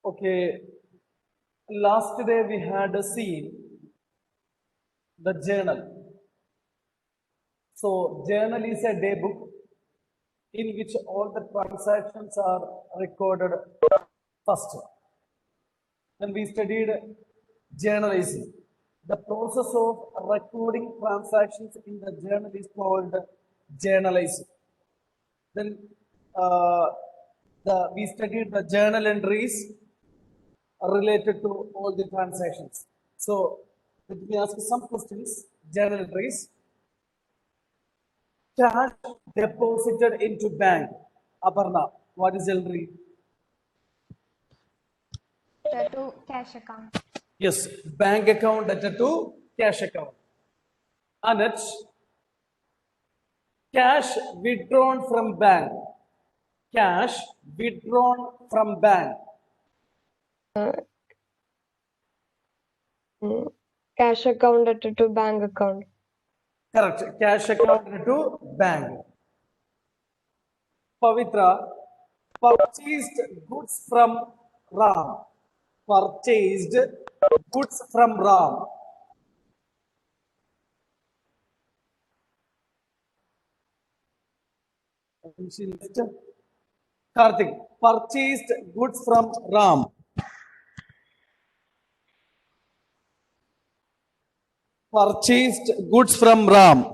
Okay, last day we had seen the journal. So, journal is a day book in which all the transactions are recorded first. Then we studied journalism. The process of recording transactions in the journal is called journalism. Then we studied the journal entries related to all the transactions. So let me ask you some questions. Journal entries. Cash deposited into bank. Aparna, what is entry? To cash account. Yes, bank account data to cash account. Anuj, cash withdrawn from bank. Cash withdrawn from bank. Cash account added to bank account. Correct. Cash account to bank. Pavitra, purchased goods from Ram. Purchased goods from Ram. Karthik, purchased goods from Ram. Purchased goods from Ram.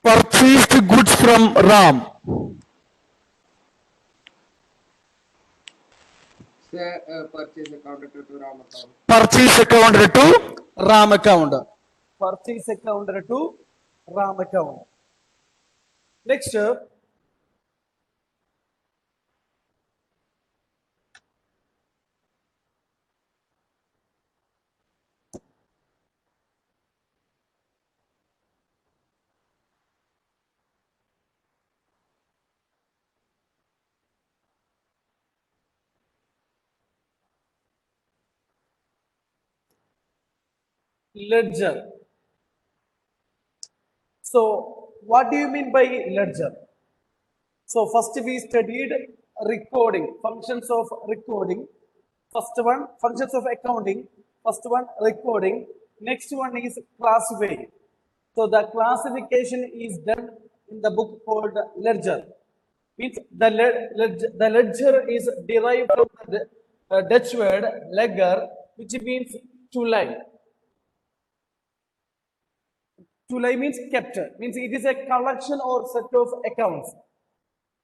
Purchased goods from Ram. Purchase account to Ram account. Purchase account to Ram account. Purchase account to Ram account. Next, ledger. So, what do you mean by ledger? So, first we studied recording, functions of recording. First one, functions of accounting. First one, recording. Next one is classifying. So, the classification is done in the book called ledger. Means the ledger is derived from the Dutch word legger, which means to lie. To lie means kept, means it is a collection or set of accounts.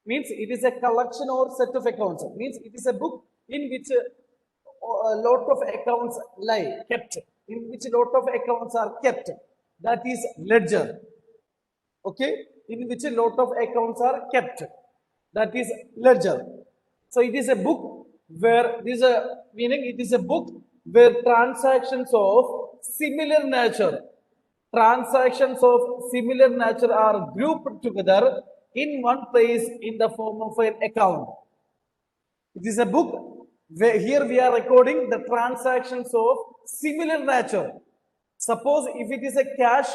Means it is a collection or set of accounts. Means it is a book in which a lot of accounts lie, kept. In which a lot of accounts are kept. That is ledger. Okay? In which a lot of accounts are kept. That is ledger. So it is a book where this is a meaning it is a book where transactions of similar nature are grouped together in one place in the form of an account. It is a book where here we are recording the transactions of similar nature. Suppose if it is a cash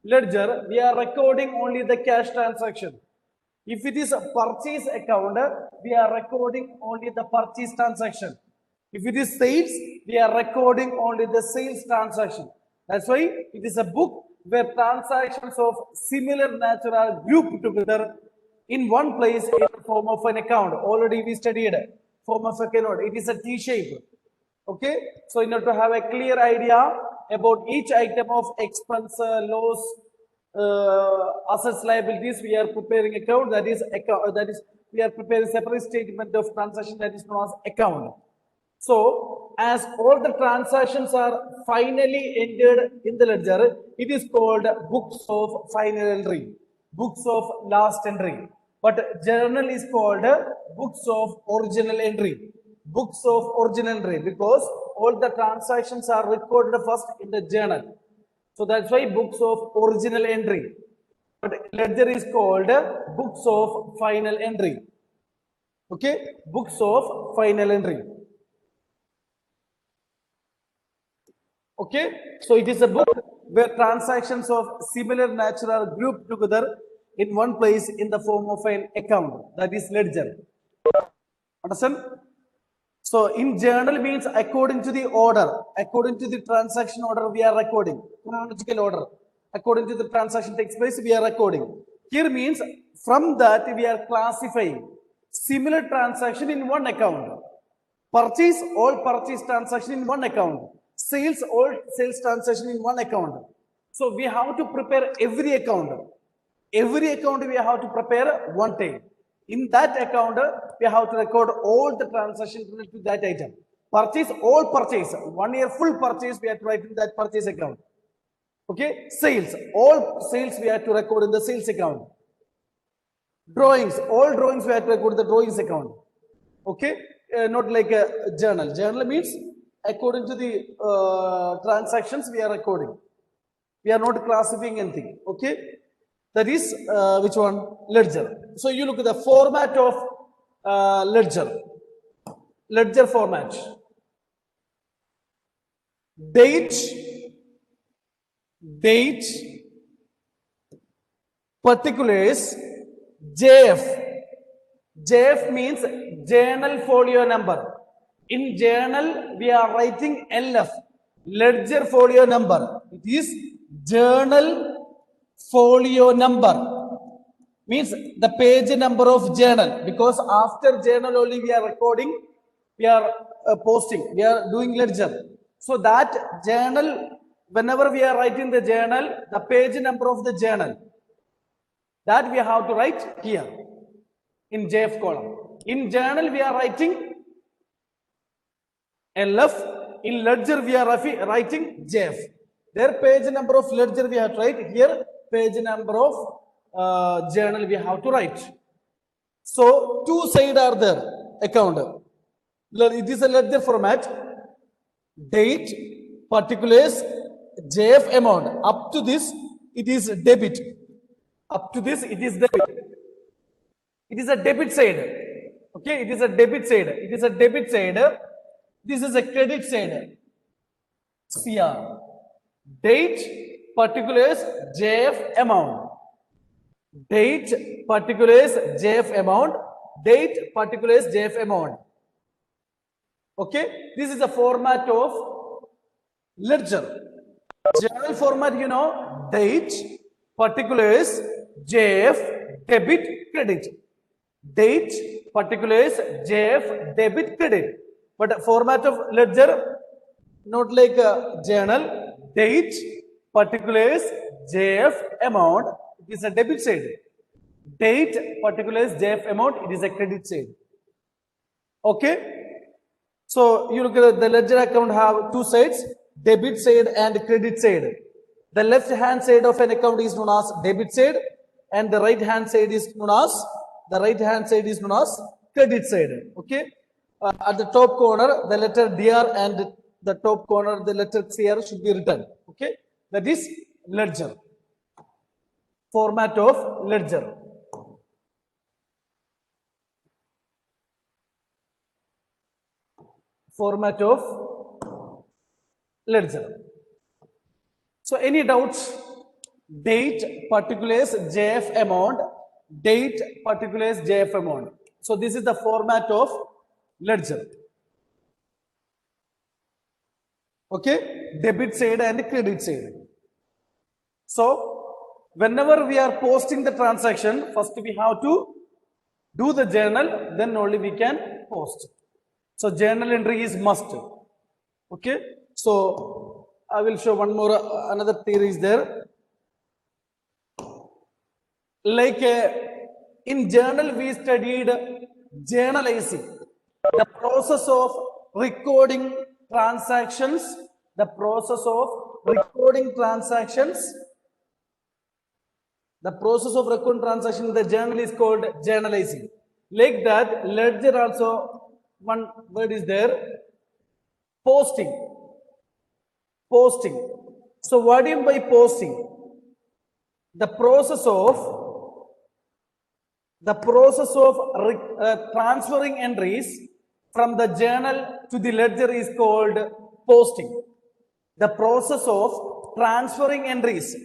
ledger, we are recording only the cash transaction. If it is a purchase account, we are recording only the purchase transaction. If it is sales, we are recording only the sales transaction. That's why it is a book where transactions of similar nature are grouped together in one place in the form of an account. Already we studied form of account. It is a T-shape. Okay, so in order to have a clear idea about each item of expense, loss, assets, liabilities, we are preparing account. That is we are preparing separate statement of transaction that is known as account. So, as all the transactions are finally entered in the ledger, it is called books of final entry, books of last entry. But journal is called books of original entry, books of original entry, because all the transactions are recorded first in the journal. So that's why books of original entry. But ledger is called books of final entry. Okay, books of final entry. Okay, so it is a book where transactions of similar nature are grouped together in one place in the form of an account, that is ledger. Understand? So in journal means according to the order, according to the transaction order we are recording, chronological order. According to the transaction takes place, we are recording. Here means from that we are classifying similar transaction in one account. Purchase, all purchase transaction in one account. Sales, all sales transaction in one account. So we have to prepare every account. Every account we have to prepare one time. In that account, we have to record all the transactions related to that item. Purchase, all purchase, 1 year full purchase, we have to write in that purchase account. Okay, sales, all sales we have to record in the sales account. Drawings, all drawings we have to record in the drawings account. Okay, not like a journal. Journal means according to the transactions we are recording. We are not classifying anything. Okay, that is which one? Ledger. So you look at the format of ledger. Ledger format. Date, particulars, JF. JF means journal folio number. In journal, we are writing LF, ledger folio number. It is journal folio number. Means the page number of journal, because after journal only we are recording, we are posting, we are doing ledger. So that journal, whenever we are writing the journal, the page number of the journal, that we have to write here in JF column. In journal we are writing LF, in ledger we are writing JF. Their page number of ledger we have to write here, page number of journal we have to write. So two sides are there, account. It is a ledger format, date, particulars, JF amount. Up to this, it is debit. Up to this, it is debit. It is a debit side. Okay, it is a debit side. It is a debit side. This is a credit side. CR. Date, particulars, JF amount. Date, particulars, JF amount. Date, particulars, JF amount. Okay, this is the format of ledger. Journal format, you know, date, particulars, JF, debit, credit. Date, particulars, JF, debit, credit. But format of ledger, not like a journal, date, particulars, JF, amount, it is a debit side. Date, particulars, JF, amount, it is a credit side. Okay? So you look at the ledger account have two sides, debit side and credit side. The left hand side of an account is known as debit side, and the right hand side is known as credit side. Okay. At the top corner, the letter DR and the top corner, the letter CR should be written. Okay. That is ledger. Format of ledger. Format of ledger. So any doubts? Date, particulars, JF amount. Date, particulars, JF amount. So this is the format of ledger. Okay, debit side and credit side. So whenever we are posting the transaction, first we have to do the journal, then only we can post. So journal entry is must. Okay, so I will show one more, another theory is there. Like in journal we studied journalizing, the process of recording transactions, the process of recording transactions the journal is called journalizing. Like that, ledger also, one word is there, posting. So what do you mean by posting? The process of transferring entries from the journal to the ledger is called posting. The process of transferring entries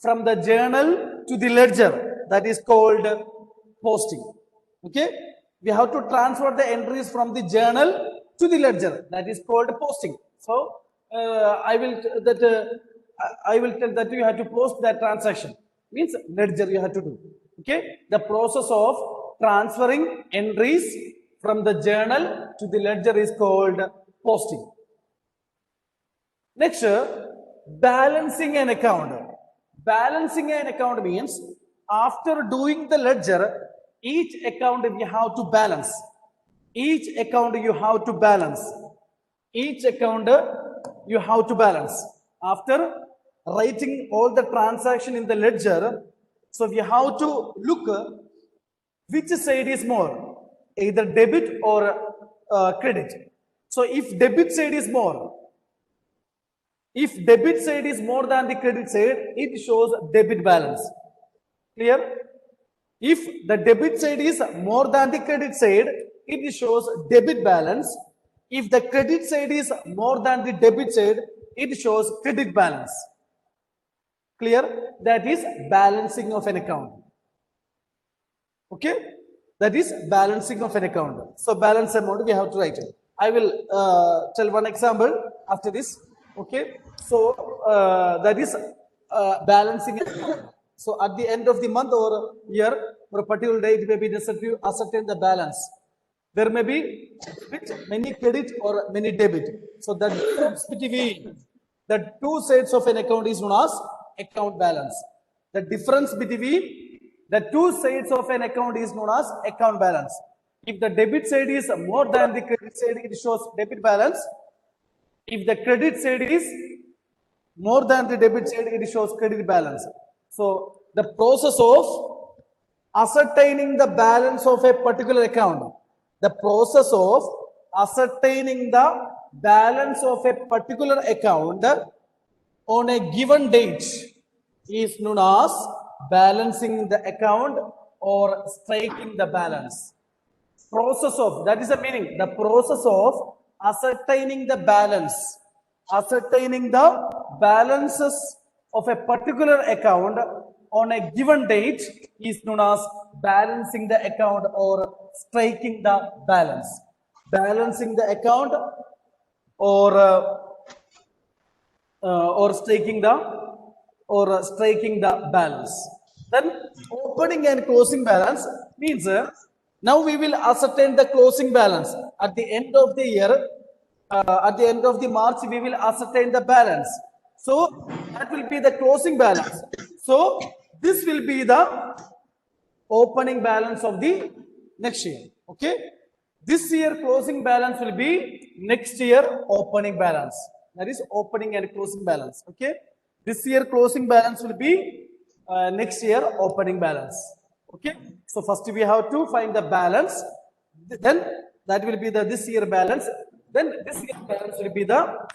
from the journal to the ledger, that is called posting. Okay, we have to transfer the entries from the journal to the ledger, that is called posting. So I will tell that you have to post that transaction, means ledger you have to do. Okay, the process of transferring entries from the journal to the ledger is called posting. Next, balancing an account. Balancing an account means after doing the ledger, each account you have to balance. Each account you have to balance. Each account you have to balance. After writing all the transaction in the ledger, so we have to look which side is more, either debit or credit. So if debit side is more, if debit side is more than the credit side, it shows debit balance. Clear? If the debit side is more than the credit side, it shows debit balance. If the credit side is more than the debit side, it shows credit balance. Clear? That is balancing of an account. Okay, that is balancing of an account. So balance amount we have to write it. I will tell one example after this. Okay, so that is balancing an account. So at the end of the month or year, for a particular day, it may be necessary to ascertain the balance. There may be many credit or many debit. So the difference between the two sides of an account is known as account balance. The difference between the two sides of an account is known as account balance. If the debit side is more than the credit side, it shows debit balance. If the credit side is more than the debit side, it shows credit balance. So the process of ascertaining the balance of a particular account, the process of ascertaining the balance of a particular account on a given date is known as balancing the account or striking the balance. Process of, that is the meaning, the process of ascertaining the balance, ascertaining the balances of a particular account on a given date is known as balancing the account or striking the balance. Balancing the account or striking the balance. Then opening and closing balance means now we will ascertain the closing balance at the end of the year. At the end of the March, we will ascertain the balance. So that will be the closing balance. So this will be the opening balance of the next year. Okay, this year closing balance will be next year opening balance. That is opening and closing balance. Okay, this year closing balance will be next year opening balance. Okay, so first we have to find the balance, then that will be the this year balance, then this year balance will be the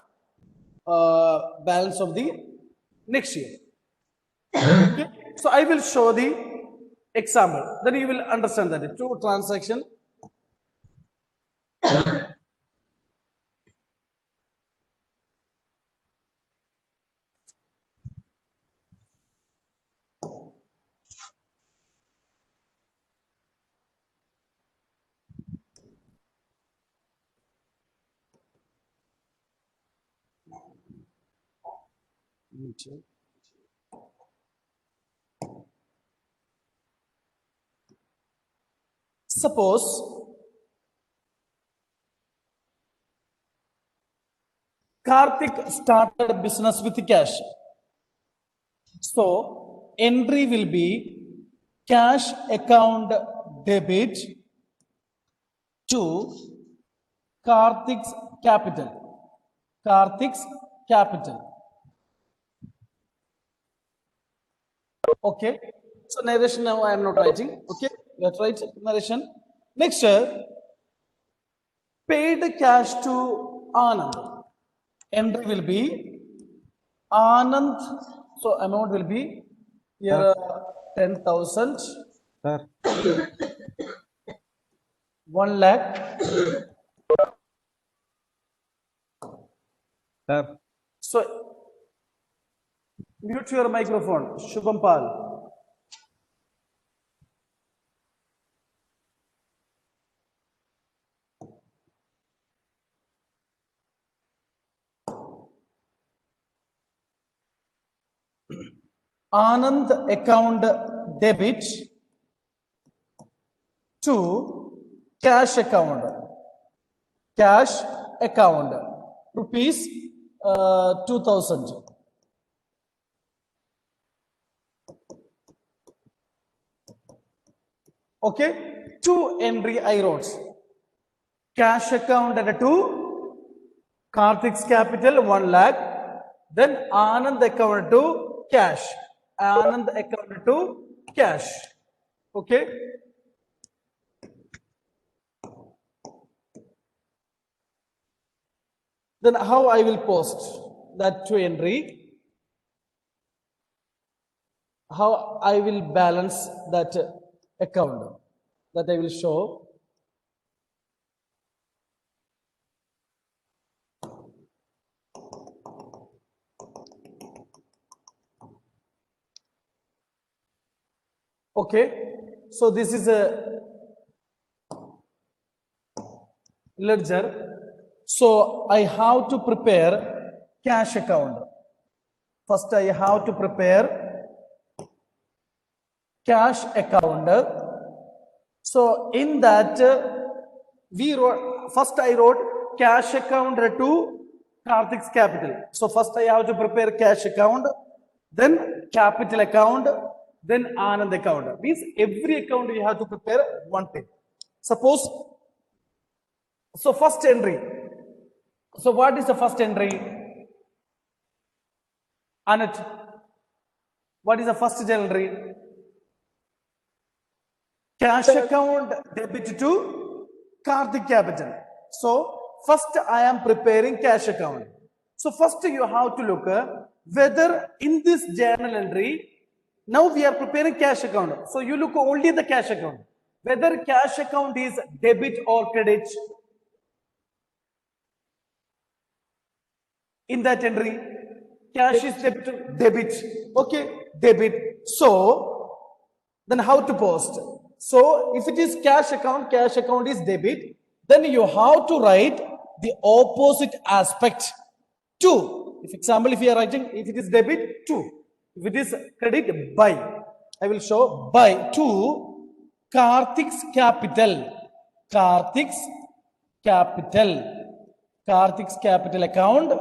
balance of the next year. Okay, so I will show the example, then you will understand that the two transaction. Suppose Karthik started business with cash. So entry will be cash account debit to Karthik's capital. Karthik's capital. Okay. So narration now I am not writing. Okay. Let's write narration. Next, paid cash to Anand. Entry will be Anand. So amount will be here 10,000. Sir, 1 lakh. sir, So Mute your microphone. Shubham Pal. Anand account debit to cash account. Cash account. Rupees 2000. Okay. 2 entry I wrote. Cash account at 2. Karthik's capital 1 lakh. Then Anand account to cash. Anand account to cash. Okay. Then how I will post that 2 entry? How I will balance that account that I will show. Okay, so this is a ledger. So I have to prepare cash account. First I have to prepare cash account. So in that we wrote, first I wrote cash account to Karthik's capital. So first I have to prepare cash account, then capital account, then Anand account. Means every account you have to prepare one thing. Suppose, so first entry. So what is the first entry? Anand, what is the first entry? Cash account debit to Karthik capital. So first I am preparing cash account. So first you have to look whether in this journal entry, now we are preparing cash account. So you look only the cash account. Whether cash account is debit or credit. In that entry, cash is debit. Okay, debit. So then how to post? So if it is cash account is debit, then you have to write the opposite aspect to. If example, if you are writing, if it is debit, to. If it is credit, by. I will show by to Karthik's capital. Karthik's capital account.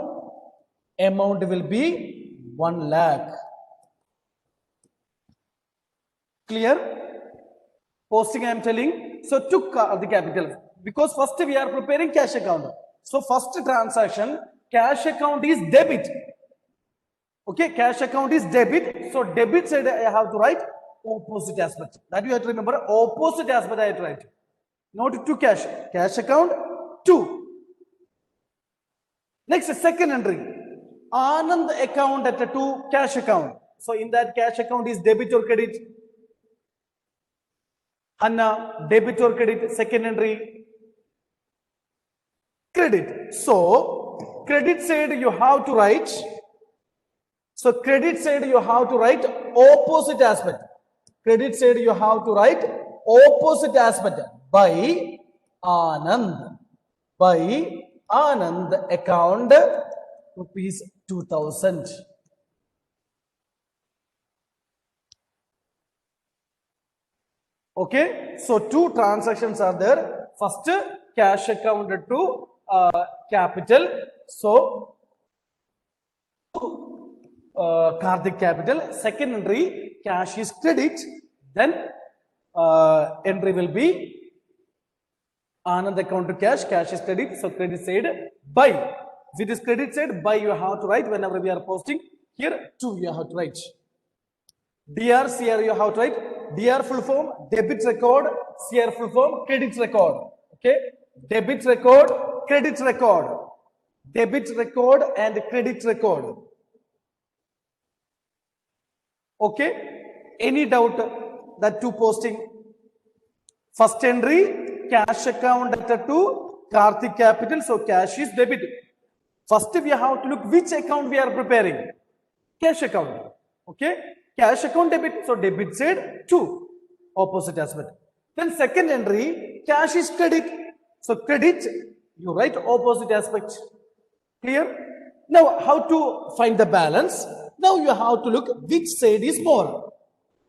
Amount will be 1 lakh. Clear? Posting I am telling. So to the capital, because first we are preparing cash account. So first transaction, cash account is debit. Okay, cash account is debit. So debit side I have to write opposite aspect. That you have to remember, opposite aspect I have to write. Not to cash. Cash account to. Next, second entry. Anand account at to cash account. So in that cash account is debit or credit? Anna, debit or credit? Second entry. Credit. So credit side you have to write. So credit side you have to write opposite aspect. Credit side you have to write opposite aspect. By Anand. By Anand account rupees 2000. Okay, so two transactions are there. First, cash account to capital. So Karthik capital. Second entry, cash is credit. Then entry will be Anand account to cash. Cash is credit. So credit side by. If it is credit side, by you have to write whenever we are posting. Here, to you have to write. DR, CR you have to write. DR full form, debit record. CR full form, credit record. Okay. Debit record, credit record. Debit record and credit record. Okay. Any doubt that two posting? First entry, cash account to Karthik capital. So cash is debit. First we have to look which account we are preparing. Cash account. Okay, cash account debit, so debit side 2, opposite aspect. Then second entry, cash is credit, so credit you write opposite aspect. Clear? Now how to find the balance? Now you have to look which side is more,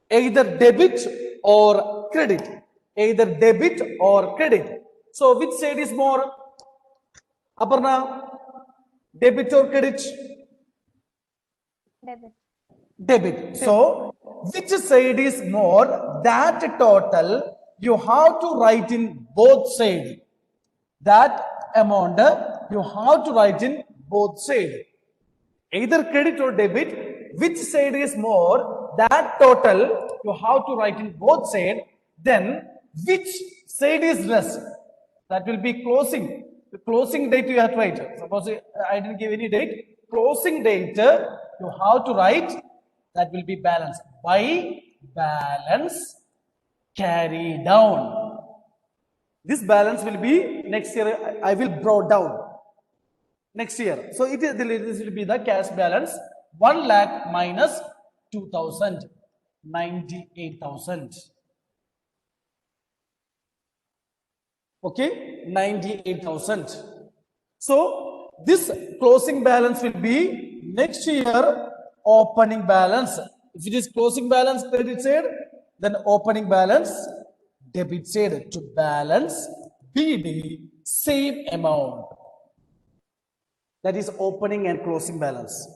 either debit or credit, either debit or credit. So which side is more, Aparna? Debit or credit? Debit. Debit. So which side is more, that total you have to write in both sides. That amount you have to write in both sides, either credit or debit. Which side is more, that total you have to write in both sides. Then which side is less, that will be closing. The closing date you have to write. Suppose I didn't give any date, closing date you have to write, that will be balance. By balance carry down, this balance will be next year I will brought down next year. So this will be the cash balance, 1 lakh minus 2,000, 98,000. Okay, 98,000. So this closing balance will be next year opening balance. If it is closing balance credit side, then opening balance debit side, to balance BD same amount. That is opening and closing balance.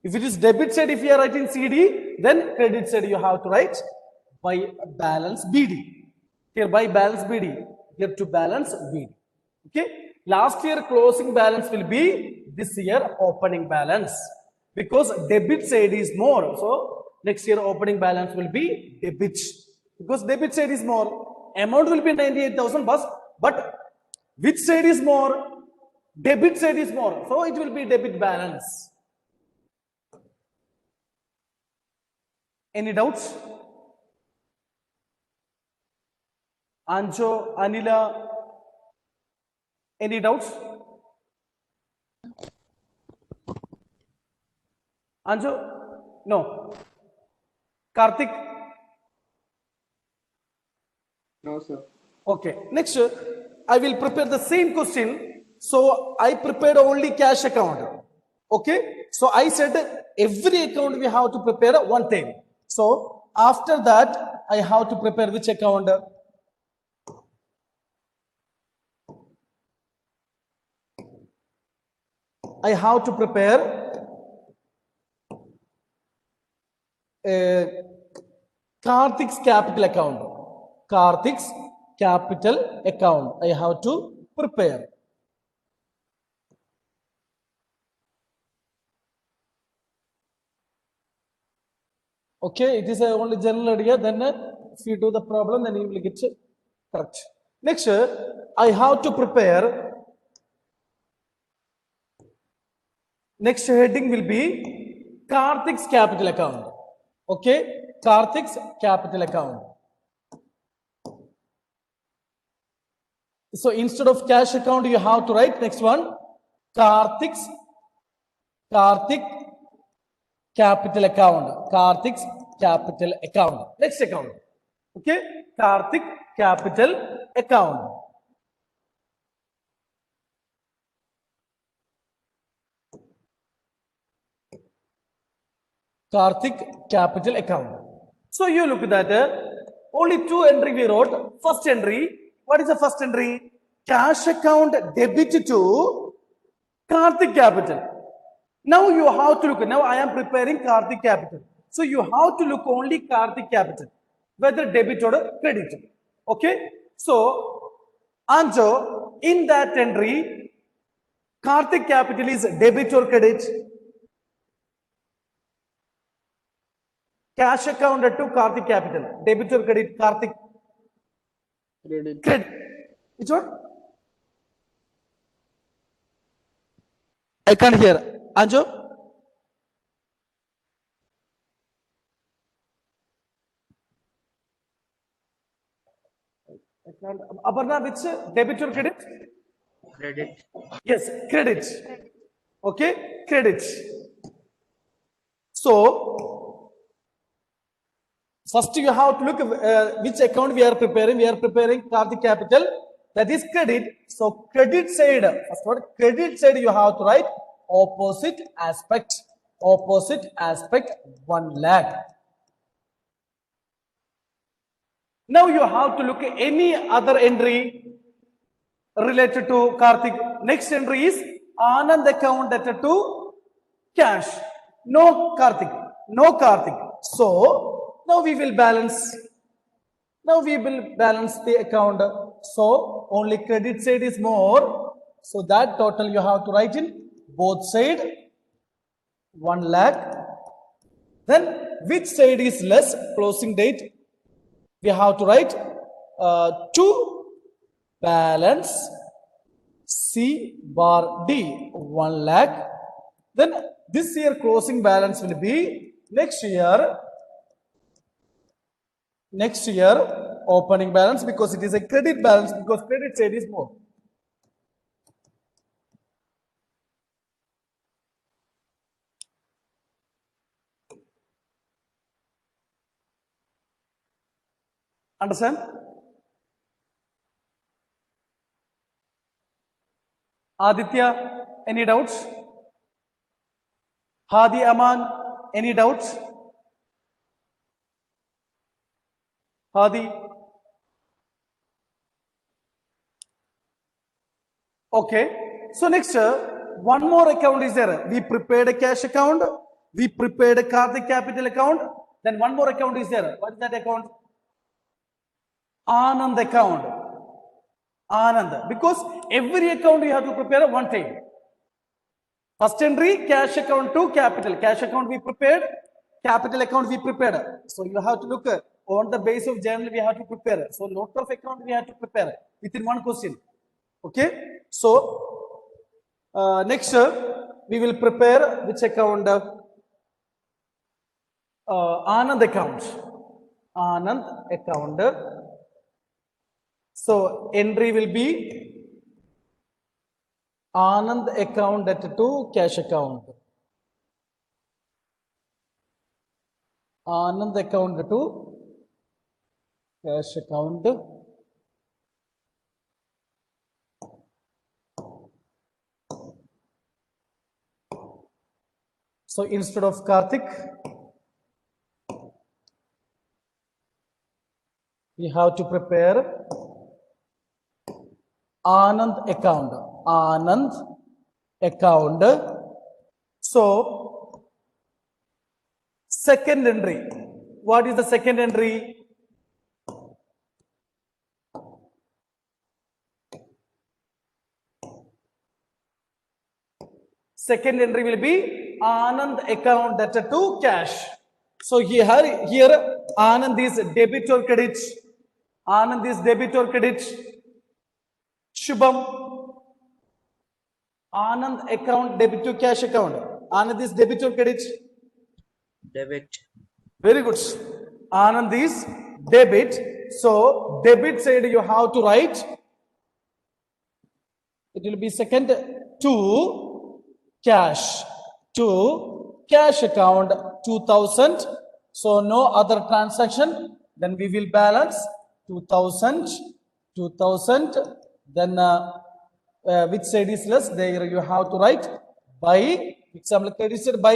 If it is debit side, if you are writing CD, then credit side you have to write by balance BD. Here by balance BD, here to balance BD. Okay. Last year closing balance will be this year opening balance, because debit side is more. So next year opening balance will be debit, because debit side is more. Amount will be 98,000, but which side is more? Debit side is more. So it will be debit balance. Any doubts? Anjo, Anila, any doubts? Anjo? No. Karthik? No, sir. Okay. Next, I will prepare the same question. So I prepared only cash account. Okay. So I said every account we have to prepare one time. So after that, I have to prepare which account? I have to prepare Karthik's capital account. Karthik's capital account. I have to prepare. Okay, it is only general idea. Then if you do the problem, then you will get it correct. Next, I have to prepare. Next heading will be Karthik's capital account. Okay, Karthik's capital account. So instead of cash account, you have to write next one, Karthik capital account. Karthik's capital account. Next account. Okay, Karthik capital account. Karthik capital account. So you look at that, only two entry we wrote. First entry, what is the first entry? Cash account debit to Karthik capital. Now you have to look, now I am preparing Karthik capital. So you have to look only Karthik capital, whether debit or credit. Okay. So, Anjo, in that entry, Karthik capital is debit or credit? Cash account to Karthik capital. Debit or credit, Karthik? Credit. Credit. Which one? I can't hear. Anjo? I can't. Aparna, which debit or credit? Credit. Yes, credit. Okay, credit. So, First, you have to look which account we are preparing. We are preparing Karthik Capital. That is credit. So credit side. First one, credit side you have to write opposite aspect. Opposite aspect 1 lakh. Now you have to look at any other entry related to Karthik. Next entry is Anand account debtor to cash. No Karthik. No Karthik. So now we will balance. Now we will balance the account. So only credit side is more. So that total you have to write in both side 1 lakh. Then which side is less? Closing date. We have to write to balance C bar D 1 lakh. Then this year closing balance will be next year opening balance, because it is a credit balance, because credit side is more. Understand? Aditya, any doubts? Hadi Aman, any doubts? Hadi? Okay. So next, one more account is there. We prepared a cash account. We prepared a Karthik Capital account. Then one more account is there. What is that account? Anand account. Anand. Because every account you have to prepare one time. First entry, cash account to capital. Cash account we prepared. Capital account we prepared. So you have to look on the base of journal we have to prepare. So lot of account we have to prepare within one question. Okay. So next we will prepare which account? Anand account. Anand account. So entry will be Anand account debtor to cash account. Anand account to cash account. So instead of Karthik, we have to prepare Anand account. Anand account. So second entry. What is the second entry? Second entry will be Anand account debtor to cash. So here Anand is debit or credit? Anand is debit or credit? Shubham, Anand account debit to cash account. Anand is debit or credit? Debit. Very good. Anand is debit. So debit side you have to write. It will be second to cash. To cash account 2000. So no other transaction. Then we will balance 2000. Then which side is less? There you have to write by. Example credit side by.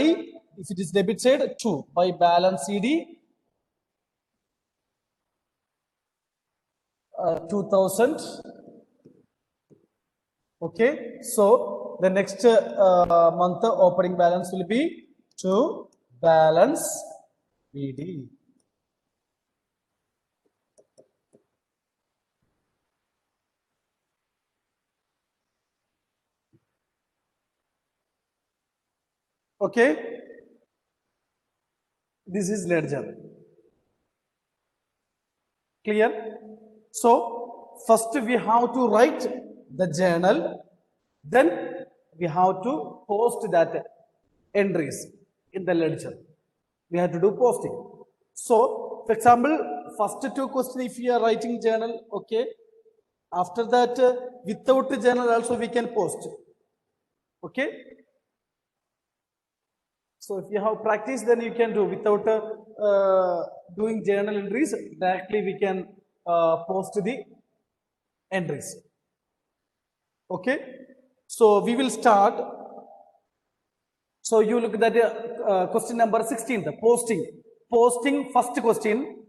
If it is debit side 2 by balance CD 2000. Okay, so the next month opening balance will be to balance BD. Okay, this is ledger. Clear? So first we have to write the journal, then we have to post that entries in the ledger. We have to do posting. So for example, first two questions if you are writing journal, okay. After that without the journal also we can post. Okay. So if you have practice, then you can do without doing journal entries. Directly we can post the entries. Okay. So we will start. So you look at the question number 16, the posting. Posting first question.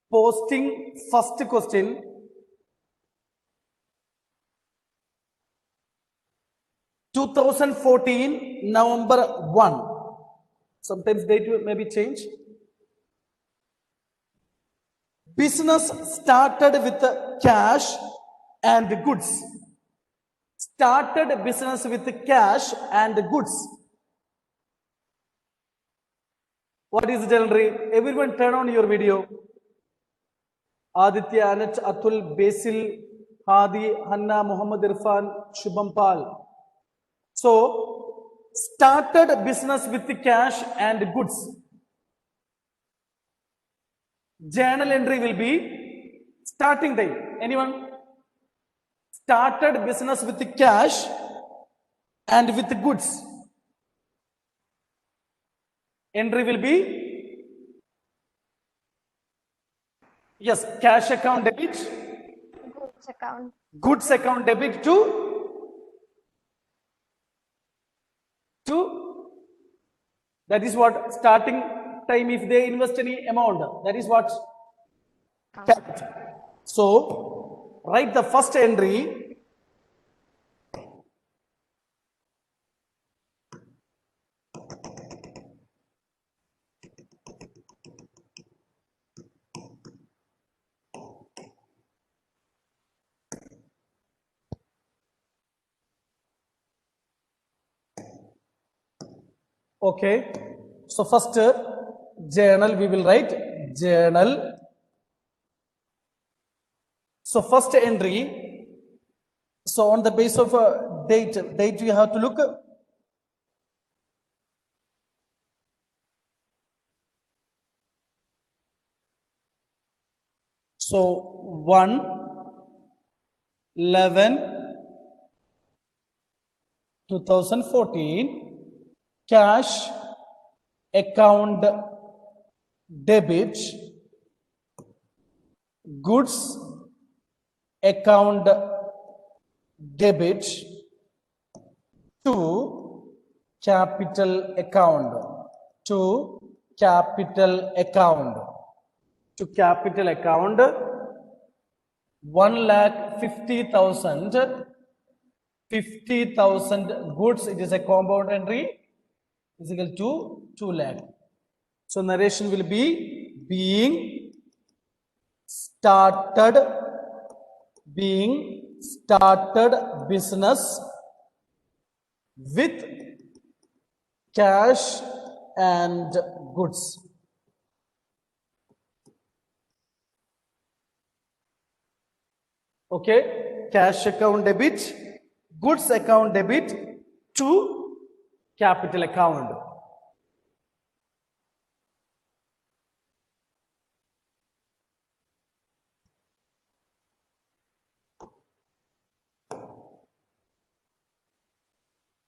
Posting first question. (2014) November 1. Sometimes date may be changed. Business started with cash and goods. Started business with cash and goods. What is the entry? Everyone turn on your video. Aditya, Anach, Atul, Basil, Hadi, Hanna, Muhammad Irfan, Shubham Pal. So, started business with cash and goods. Journal entry will be starting date. Anyone? Started business with cash and with goods. Entry will be, yes, cash account debit, Goods account. goods account debit to that is what starting time if they invest any amount, that is what capital. So write the first entry. Okay, so first journal we will write journal. So first entry. So on the base of date you have to look. So 1/11/2014 cash account debit, goods account debit to capital account, to capital account, to capital account 1,50,000, 50,000 goods, it is a compound entry, is equal to 2 lakh. So narration will be being started business with cash and goods. Okay, cash account debit, goods account debit to capital account.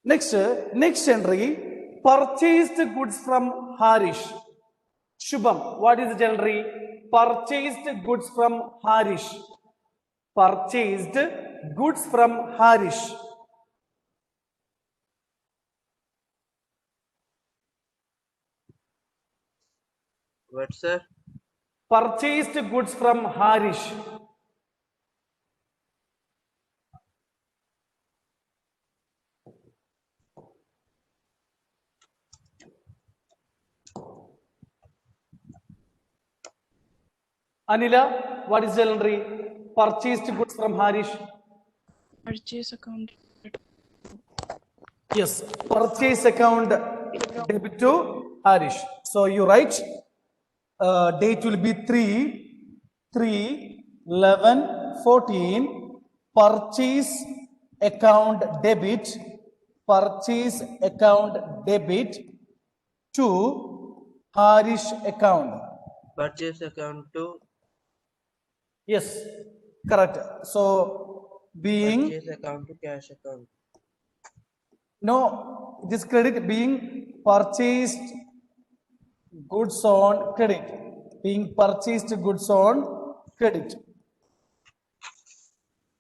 Next entry, purchased goods from Harish. Shubham, what is the entry? Purchased goods from Harish. Purchased goods from Harish. What, sir? Purchased goods from Harish. Anila, what is the entry? Purchased goods from Harish. Purchase account. Yes, purchase account debit to Harish. So you write date will be 3/11/14. Purchase account debit. Purchase account debit to Harish account. Purchase account to Yes, correct. So being purchase account to cash account. no, this credit being purchased goods on credit. Being purchased goods on credit.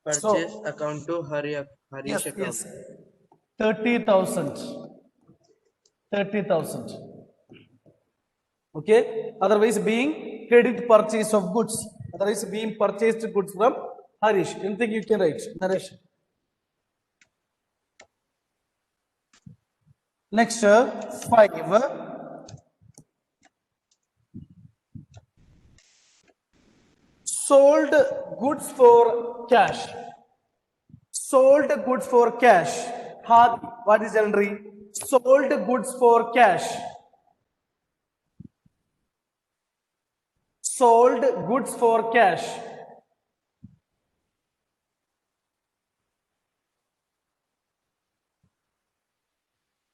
Purchase account to Harish Yes, account. yes. 30,000. 30,000. Okay. Otherwise, being credit purchase of goods. Otherwise, being purchased goods from Harish. Anything you can write, Naresh. Next, 5. Sold goods for cash. Sold goods for cash. What is entry? Sold goods for cash. Sold goods for cash.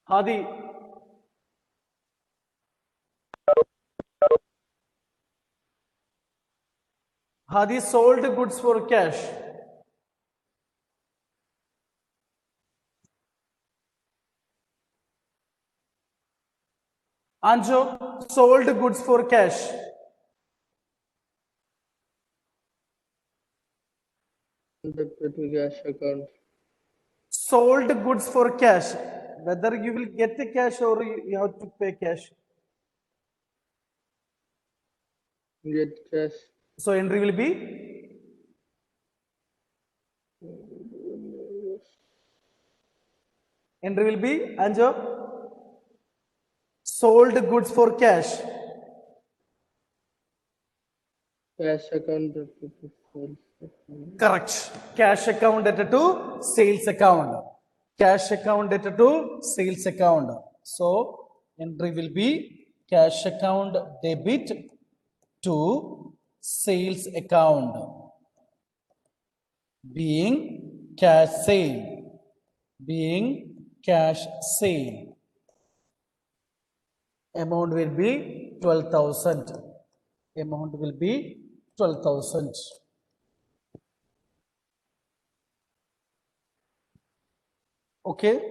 Hadi. Hadi sold goods for cash. Anjo sold goods for cash. Debit to cash account. Sold goods for cash. Whether you will get the cash or you have to pay cash. Get cash. So entry will be Anjo. Sold goods for cash. Cash account. Correct. Cash account debit to sales account. Cash account debit to sales account. So entry will be cash account debit to sales account. Being cash sale. Being cash sale. Amount will be 12,000. Amount will be 12,000. Okay.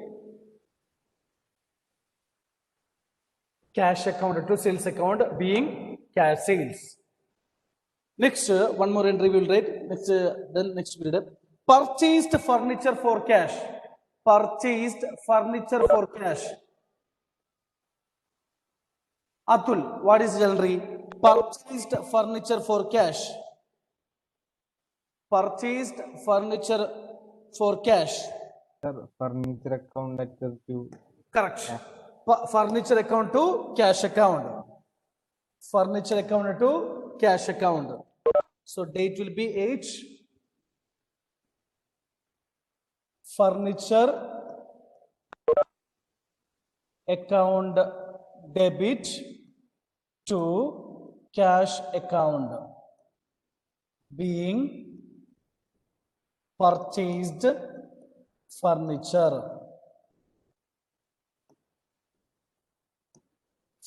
Cash account to sales account being cash sales. Next, one more entry we will write. Next, then next we will read. Purchased furniture for cash. Purchased furniture for cash. Atul, what is the entry? Purchased furniture for cash. Purchased furniture for cash. Sir, furniture account letter to Correct. Furniture account to cash account. Furniture account to cash account. So date will be H. Furniture account debit to cash account being purchased furniture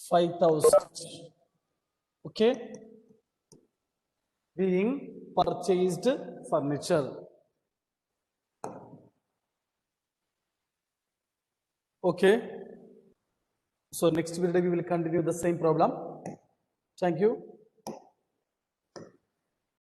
5,000. Okay, being purchased furniture. Okay, so next video we will continue the same problem. Thank you.